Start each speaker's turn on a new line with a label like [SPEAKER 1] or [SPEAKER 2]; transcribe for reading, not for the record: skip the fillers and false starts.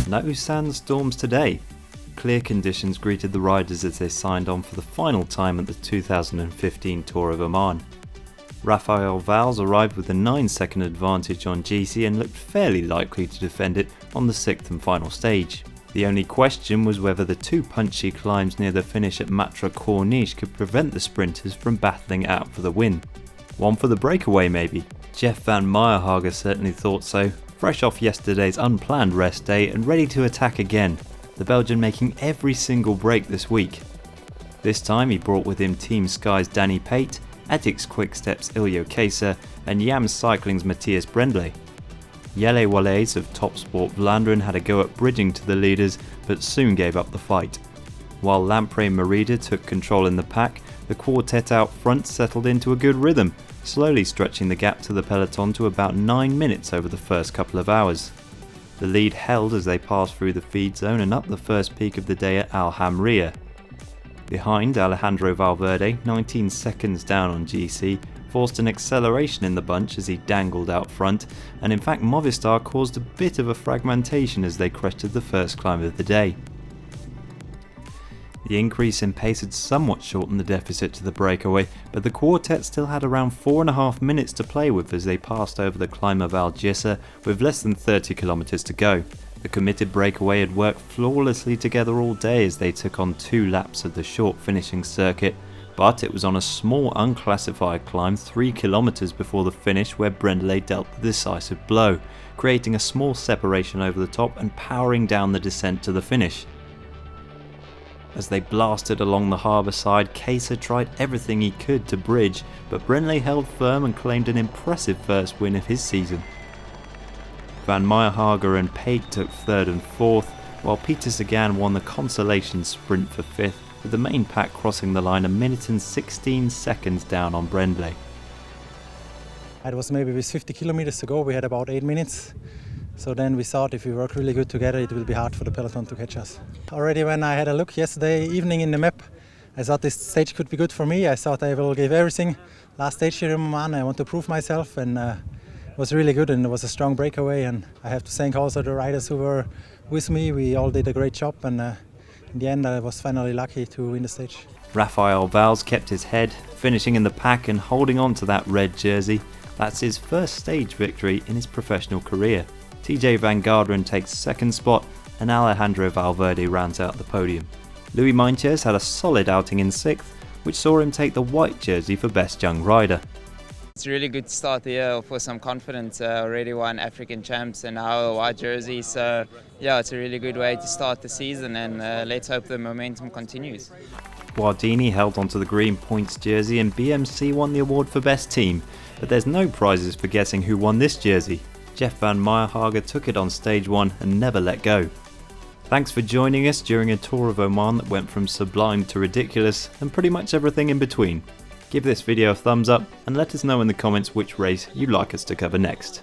[SPEAKER 1] No sandstorms today. Clear conditions greeted the riders as they signed on for the final time at the 2015 Tour of Oman. Rafael Valls arrived with a 9-second advantage on GC and looked fairly likely to defend it on the 6th and final stage. The only question was whether the two punchy climbs near the finish at Matrah Corniche could prevent the sprinters from battling it out for the win. One for the breakaway maybe. Jef Van Meirhaeghe certainly thought so, fresh off yesterday's unplanned rest day and ready to attack again, the Belgian making every single break this week. This time he brought with him Team Sky's Danny Pate, Etixx-Quickstep's Iljo Keisse and IAM Cycling's Matthias Brändle. Jelle Wallace of TopSport-Vlaanderen had a go at bridging to the leaders but soon gave up the fight. While Matrah Corniche took control in the pack, the quartet out front settled into a good rhythm, slowly stretching the gap to the peloton to about 9 minutes over the first couple of hours. The lead held as they passed through the feed zone and up the first peak of the day at Al Hamriya. Behind, Alejandro Valverde, 19 seconds down on GC, forced an acceleration in the bunch as he dangled out front, and in fact Movistar caused a bit of a fragmentation as they crested the first climb of the day. The increase in pace had somewhat shortened the deficit to the breakaway, but the quartet still had around 4.5 minutes to play with as they passed over the climb of Al Jissa with less than 30 kilometers to go. The committed breakaway had worked flawlessly together all day as they took on 2 laps of the short finishing circuit, but it was on a small unclassified climb 3 kilometers before the finish where Brändle dealt the decisive blow, creating a small separation over the top and powering down the descent to the finish. As they blasted along the harbour side, Keisse tried everything he could to bridge, but Brändle held firm and claimed an impressive first win of his season. Van Meirhaeghe and Pate took 3rd and 4th, while Peter Sagan won the consolation sprint for 5th, with the main pack crossing the line 1 minute and 16 seconds down on Brändle.
[SPEAKER 2] It was maybe with 50 kilometers to go, we had about 8 minutes. So then we thought if we work really good together, it will be hard for the peloton to catch us. Already when I had a look yesterday evening in the map, I thought this stage could be good for me. I thought I will give everything. Last stage here in Oman, I want to prove myself, and it was really good and it was a strong breakaway. And I have to thank also the riders who were with me. We all did a great job, and in the end I was finally lucky to win the stage.
[SPEAKER 1] Rafael Valls kept his head, finishing in the pack and holding on to that red jersey. That's his first stage victory in his professional career. TJ Van Garderen takes 2nd spot and Alejandro Valverde rounds out the podium. Louis Meintjes had a solid outing in 6th, which saw him take the white jersey for best young rider.
[SPEAKER 3] It's really good to start the year with some confidence. Already won African champs and now a white jersey, so yeah, it's a really good way to start the season, and let's hope the momentum continues.
[SPEAKER 1] Guardini held onto the green points jersey and BMC won the award for best team, but there's no prizes for guessing who won this jersey. Jef Van Meirhaeghe took it on stage 1 and never let go. Thanks for joining us during a tour of Oman that went from sublime to ridiculous and pretty much everything in between. Give this video a thumbs up and let us know in the comments which race you'd like us to cover next.